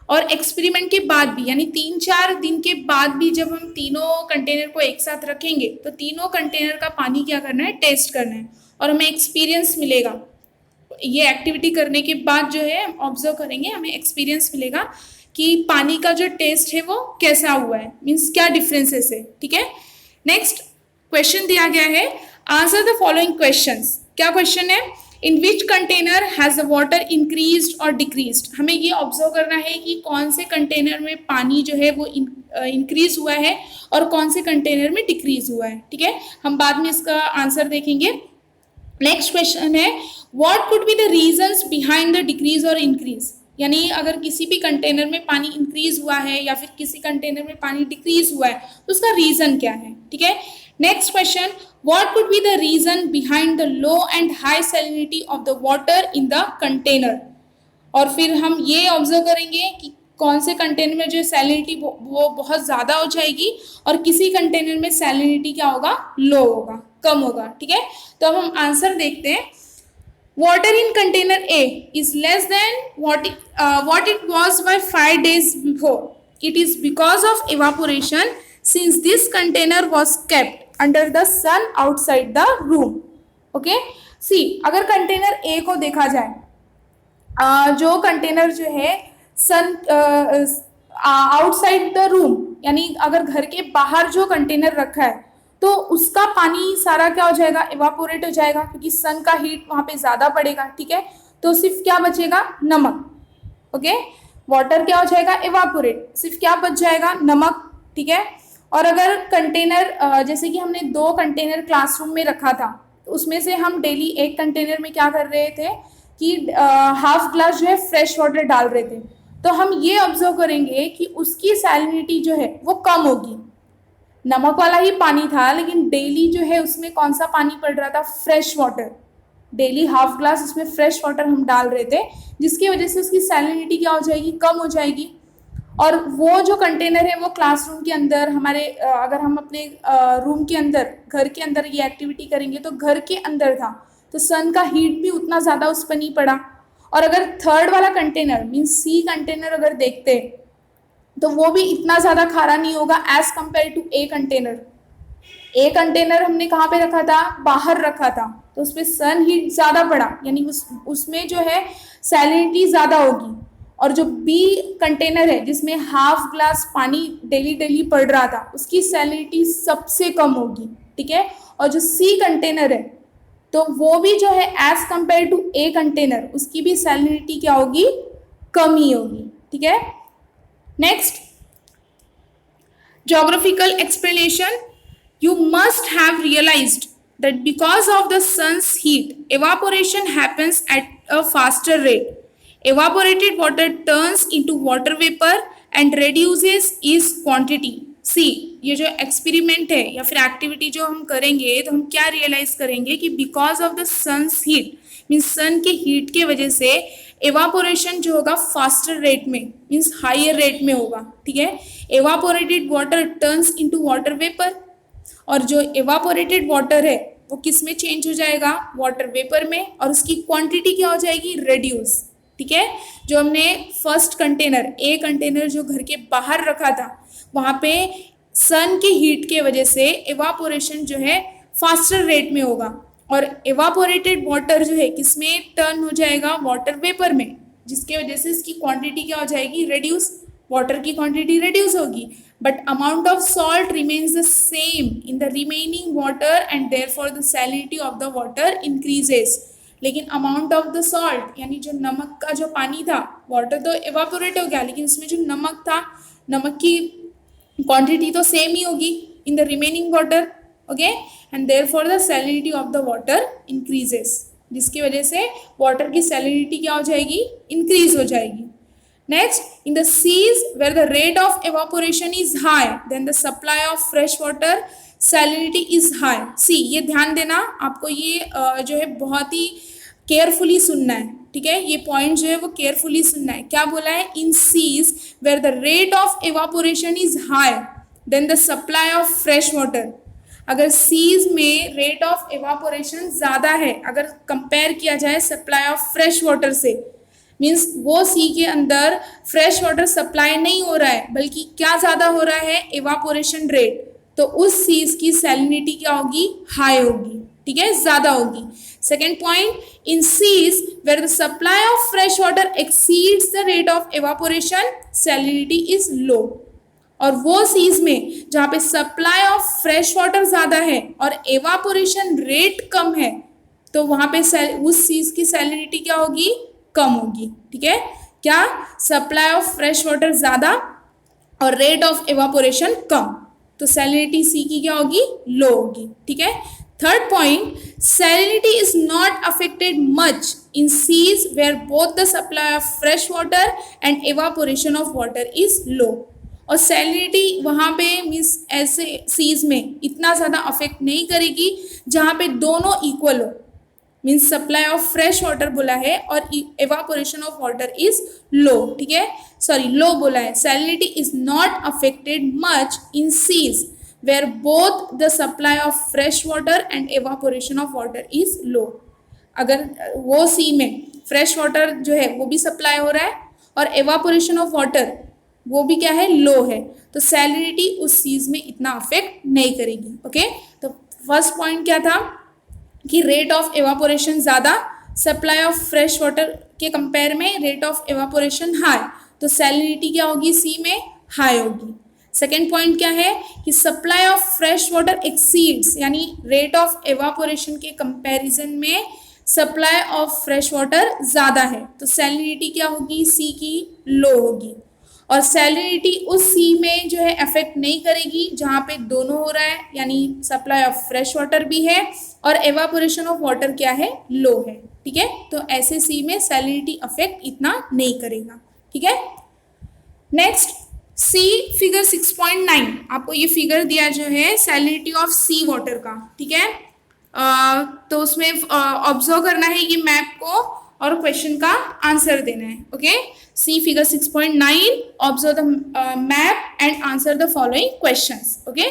और एक्सपेरिमेंट के बाद भी, यानी 3-4 दिन के बाद भी जब हम तीनों कंटेनर को एक साथ रखेंगे, तो तीनों कंटेनर का पानी क्या करना है, टेस्ट करना है, और हमें एक्सपीरियंस मिलेगा। ये एक्टिविटी करने के बाद जो है ऑब्जर्व करेंगे, हमें एक्सपीरियंस मिलेगा कि पानी का जो टेस्ट है वो कैसा हुआ है, मीन्स क्या डिफरेंसेस है। ठीक है, नेक्स्ट क्वेश्चन दिया गया है, आंसर द फॉलोइंग क्वेश्चंस। क्या क्वेश्चन है, in which container has the water increased और डिक्रीज्ड। हमें ये ऑब्जर्व करना है कि कौन से कंटेनर में पानी जो है वो इंक्रीज हुआ है और कौन से कंटेनर में डिक्रीज हुआ है। ठीक है, हम बाद में इसका आंसर देखेंगे। नेक्स्ट क्वेश्चन है, what could be the reasons behind the decrease और इंक्रीज, यानी अगर किसी भी कंटेनर में पानी इंक्रीज हुआ है या फिर किसी कंटेनर में पानी डिक्रीज हुआ है, तो उसका रीजन क्या है। ठीक है, next question, what could be the reason behind the low and high salinity of the water in the container, और फिर हम ये ऑब्जर्व करेंगे कि कौन से कंटेनर में जो सैलिनिटी वो बहुत ज़्यादा हो जाएगी और किसी कंटेनर में सैलिनिटी क्या होगा, लो होगा, कम होगा। ठीक है, तो अब हम आंसर देखते हैं। water in container A is less than what it was by 5 days before. It is because of evaporation since this container was kept under the sun outside the room. Okay, see अगर container A को देखा जाए, जो container जो है सन outside the room, यानी अगर घर के बाहर जो कंटेनर रखा है तो उसका पानी सारा क्या हो जाएगा, इवापोरेट हो जाएगा, क्योंकि सन का हीट वहां पे ज्यादा पड़ेगा. ठीक है, तो सिर्फ क्या बचेगा, नमक. ओके, वाटर क्या हो जाएगा, इवापोरेट, सिर्फ क्या बच जाएगा, नमक. ठीक है, और अगर कंटेनर जैसे कि हमने 2 कंटेनर क्लासरूम में रखा था, तो उसमें से हम डेली एक कंटेनर में क्या कर रहे थे कि हाफ ग्लास जो है फ्रेश वाटर डाल रहे थे, तो हम ये ऑब्जर्व करेंगे कि उसकी सैलिनिटी जो है वो कम होगी. नमक वाला ही पानी था, लेकिन डेली जो है उसमें कौन सा पानी पड़ रहा था, fresh water. Daily half glass उसमें फ्रेश वाटर हम डाल रहे थे, जिसकी वजह से उसकी सैलिनिटी क्या हो जाएगी, कम हो जाएगी. और वो जो कंटेनर है वो क्लासरूम के अंदर हमारे अगर हम अपने रूम के अंदर, घर के अंदर ये एक्टिविटी करेंगे तो घर के अंदर था, तो सन का हीट भी उतना ज़्यादा उस पर नहीं पड़ा. और अगर थर्ड वाला कंटेनर मीन्स सी कंटेनर अगर देखते तो वो भी इतना ज़्यादा खारा नहीं होगा as compare to A container. A container हमने कहाँ पे रखा था, बाहर रखा था, तो उस पर सन हीट ज़्यादा पड़ा, यानी उसमें जो है सैलिनिटी ज़्यादा होगी. और जो बी कंटेनर है जिसमें हाफ ग्लास पानी डेली डेली पड़ रहा था, उसकी सैलिनिटी सबसे कम होगी. ठीक है, और जो सी कंटेनर है तो वो भी जो है as compare to A container, उसकी भी सैलिनिटी क्या होगी, कम ही होगी. ठीक है, next geographical explanation. You must have realized that because of the sun's heat, evaporation happens at a faster rate. Evaporated water turns into water vapor and reduces its quantity. See, ये जो experiment है या फिर activity जो हम करेंगे, तो हम क्या रियलाइज करेंगे कि because of the sun's heat, means sun के हीट के वजह से एवापोरेशन जो होगा फास्टर रेट में, मीन्स हायर रेट में होगा. ठीक है, evaporated water turns into water vapour, और जो एवापोरेटेड वाटर है वो किस में चेंज हो जाएगा, वाटर वेपर में, और उसकी क्वांटिटी क्या हो जाएगी, रेड्यूस. ठीक है, जो हमने फर्स्ट कंटेनर, ए कंटेनर जो घर के बाहर रखा था, वहाँ पे सन के हीट के वजह से एवापोरेशन जो है फास्टर रेट में होगा, और एवापोरेटेड वाटर जो है किसमें टर्न हो जाएगा, वाटर वेपर में, जिसके वजह से इसकी क्वांटिटी क्या हो जाएगी, रेड्यूस. वाटर की क्वांटिटी रेड्यूस होगी, but amount of salt remains the same in the remaining water and therefore the salinity of the water increases. लेकिन अमाउंट ऑफ द सॉल्ट, यानी जो नमक का जो पानी था, वाटर तो एवापोरेट हो गया, लेकिन इसमें जो नमक था, नमक की क्वांटिटी तो सेम ही होगी in the remaining water. Okay, and therefore the salinity of the water increases, जिसकी वजह से वाटर की सैलिनिटी क्या हो जाएगी, इंक्रीज हो जाएगी. Next, in the seas where the rate of evaporation is high than the supply of fresh water salinity is high. See, ये ध्यान देना, आपको ये जो है बहुत ही केयरफुली सुनना है. ठीक है, ये पॉइंट जो है वो केयरफुली सुनना है. क्या बोला है, in seas where the rate of evaporation is high than the supply of fresh water. अगर सीज में रेट ऑफ एवापोरेशन ज़्यादा है, अगर कंपेयर किया जाए सप्लाई ऑफ फ्रेश वाटर से, मीन्स वो सी के अंदर फ्रेश वाटर सप्लाई नहीं हो रहा है, बल्कि क्या ज़्यादा हो रहा है, एवापोरेशन रेट, तो उस सीज की सैलिनिटी क्या होगी, हाई होगी. ठीक है, ज़्यादा होगी. Second point, in seas where the supply of fresh water exceeds the rate of evaporation salinity is low. और वो सीज में जहाँ पे सप्लाई ऑफ फ्रेश वाटर ज़्यादा है और एवापोरेशन रेट कम है, तो वहाँ पे उस सीज की सैलिनिटी क्या होगी, कम होगी. ठीक है, क्या, सप्लाई ऑफ फ्रेश वाटर ज़्यादा और रेट ऑफ एवापोरेशन कम, तो सैलिनिटी सी की क्या होगी, लो होगी. ठीक है. Third point, salinity is not affected much in seas where both the supply of fresh water and evaporation of water is low. और सैलिनिटी वहाँ पे मीन्स ऐसे सीज में इतना ज़्यादा अफेक्ट नहीं करेगी जहाँ पे दोनों इक्वल हो, means supply of fresh water बोला है और एवापोरेशन ऑफ वाटर इज लो. ठीक है, सॉरी, लो बोला है. Salinity is not affected much in seize where both the supply of fresh water and evaporation of water is low. अगर वो सी में फ्रेश वाटर जो है वो भी सप्लाई हो रहा है और एवापोरेशन ऑफ वाटर वो भी क्या है, लो है, तो सैलिनिटी उस चीज़ में इतना अफेक्ट नहीं करेगी। ओके, तो फर्स्ट पॉइंट क्या था कि रेट ऑफ एवापोरेशन ज़्यादा, सप्लाई ऑफ फ्रेश वाटर के कंपेयर में रेट ऑफ एवापोरेशन हाई, तो सैलिनिटी क्या होगी, सी में हाई होगी। सेकेंड पॉइंट क्या है कि supply of fresh water exceeds, यानी रेट ऑफ एवापोरेशन के कंपैरिजन में सप्लाई ऑफ फ्रेश वाटर ज़्यादा है, तो सैलिनिटी क्या होगी, सी की लो होगी। और सैलिनिटी उस सी में जो है अफेक्ट नहीं करेगी जहाँ पे दोनों हो रहा है, यानी सप्लाई ऑफ फ्रेश वाटर भी है और एवापोरेशन ऑफ वाटर क्या है, लो है। ठीक है, तो ऐसे सी में सैलिनिटी अफेक्ट इतना नहीं करेगा। ठीक है, नेक्स्ट सी फिगर 6.9, आपको ये फिगर दिया जो है सैलिनिटी ऑफ सी वाटर का। ठीक है, तो उसमें ऑब्जर्व करना है ये मैप को और क्वेश्चन का आंसर देना है। Okay, see figure 6.9, observe the map and answer the following questions. Okay,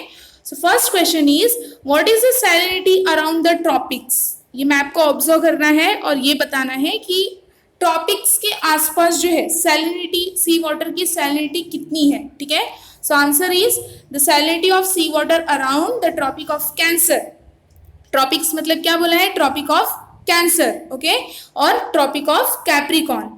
so first question is what is the salinity around the tropics. ये मैप को ऑब्जर्व करना है और ये बताना है कि ट्रॉपिक्स के आसपास जो है सैलिनिटी, सी वाटर की सैलिनिटी कितनी है। ठीक है, so answer is the salinity of sea water around the Tropic of Cancer. Tropics मतलब क्या बोला है, ट्रॉपिक ऑफ कैंसर। ओके, और ट्रॉपिक ऑफ कैप्रिकॉर्न,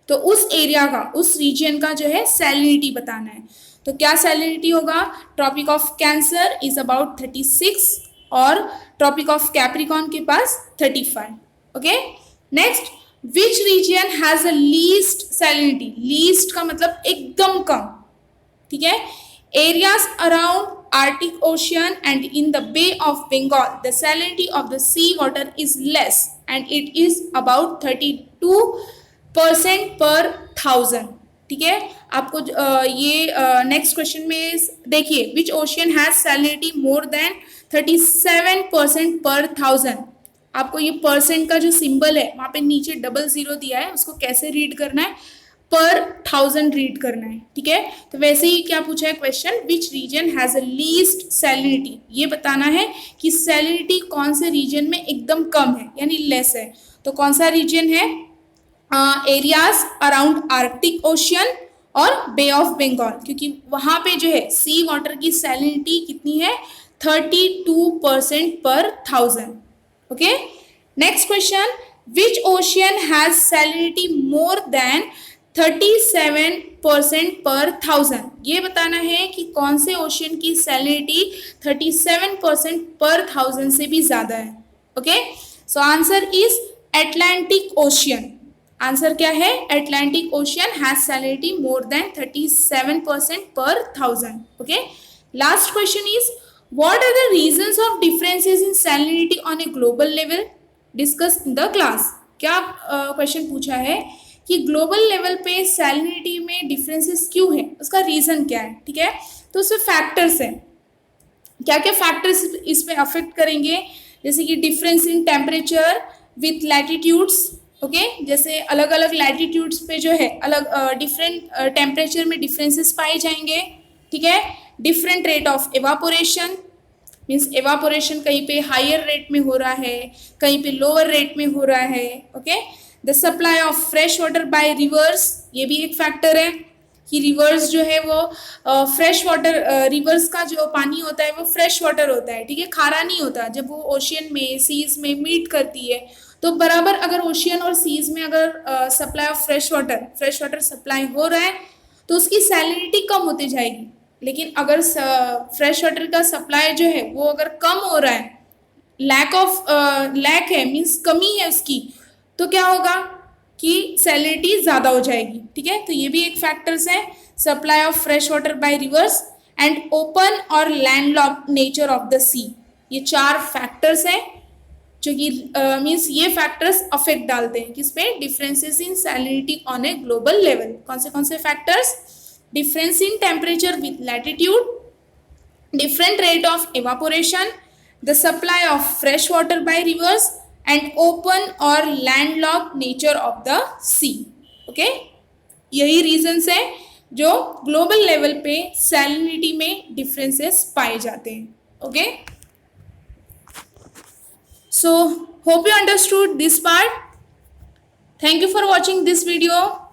तो उस एरिया का, उस रीजन का जो है सैलिनिटी बताना है। तो क्या सैलिनिटी होगा, Tropic of Cancer is about 36 और ट्रॉपिक ऑफ कैप्रिकॉर्न के पास 35। Okay, next which region has a least salinity. Least का मतलब एकदम कम। ठीक है, areas around Arctic Ocean and in the Bay of Bengal, the salinity of the sea water is less and it is about 32% per 1000। ठीक है, आपको ये नेक्स्ट क्वेश्चन में देखिए, which ocean has salinity more than 37% पर 1000। आपको ये percent का जो सिंबल है वहाँ पे नीचे डबल जीरो दिया है, उसको कैसे रीड करना है, पर 1000 रीड करना है। ठीक है, तो वैसे ही क्या पूछा है question, which region has a least salinity, ये बताना है कि सैलिनिटी कौन से रीजन में एकदम कम है यानी लेस है। तो कौन सा रीजन है, एरियाज अराउंड आर्कटिक ओशियन और बे ऑफ बंगाल, क्योंकि वहाँ पे जो है सी वाटर की सैलिनिटी कितनी है, 32% पर 1000। Okay, next question, which ocean has salinity more than 37% पर 1000। ये बताना है कि कौन से ओशियन की सैलिनिटी 37% पर 1000 से भी ज़्यादा है। Okay, so answer is Atlantic Ocean. Answer क्या है, Atlantic Ocean has salinity more than 37% पर 1000। Okay, last question is what are the reasons of differences in salinity on a global level, discuss in the class. क्या question पूछा है कि global level पे salinity में differences क्यों है, उसका रीज़न क्या है। ठीक है, तो उसमें फैक्टर्स हैं, क्या क्या फैक्टर्स इसमें अफेक्ट करेंगे, जैसे कि difference in temperature with latitudes. Okay, जैसे अलग अलग लैटिट्यूड्स पे जो है अलग डिफरेंट टेम्परेचर में डिफरेंसेस पाए जाएंगे। ठीक है, different rate of evaporation, means evaporation कहीं पे हायर रेट में हो रहा है, कहीं पे लोअर रेट में हो रहा है। Okay, the supply of fresh water by reverse, ये भी एक फैक्टर है कि रिवर्स जो है वो फ्रेश वाटर, रिवर्स का जो पानी होता है वो फ्रेश वाटर होता है। ठीक है, खारा नहीं होता। जब वो ओशियन में, सीज में मीट करती है तो बराबर अगर ओशियन और सीज में अगर supply of fresh water supply हो रहा है तो उसकी सैलिनिटी कम होती जाएगी। लेकिन अगर फ्रेश वाटर का सप्लाई जो है वो अगर कम हो रहा है, लैक है, मीन्स कमी है उसकी, तो क्या होगा कि सैलिनिटी ज़्यादा हो जाएगी। ठीक है, तो ये भी एक फैक्टर्स है, supply of fresh water by rivers and open और लैंडलॉक्ड नेचर ऑफ द सी। ये 4 फैक्टर्स हैं जो कि मीन्स ये फैक्टर्स अफेक्ट डालते हैं किस पे, differences in salinity on a global level. कौन से factors, difference in temperature with latitude, different rate of evaporation, the supply of fresh water by rivers and open और landlocked nature of the sea. Okay, यही reasons है जो global level पे salinity में differences पाए जाते हैं। Okay, so Hope you understood this part. Thank you for watching this video.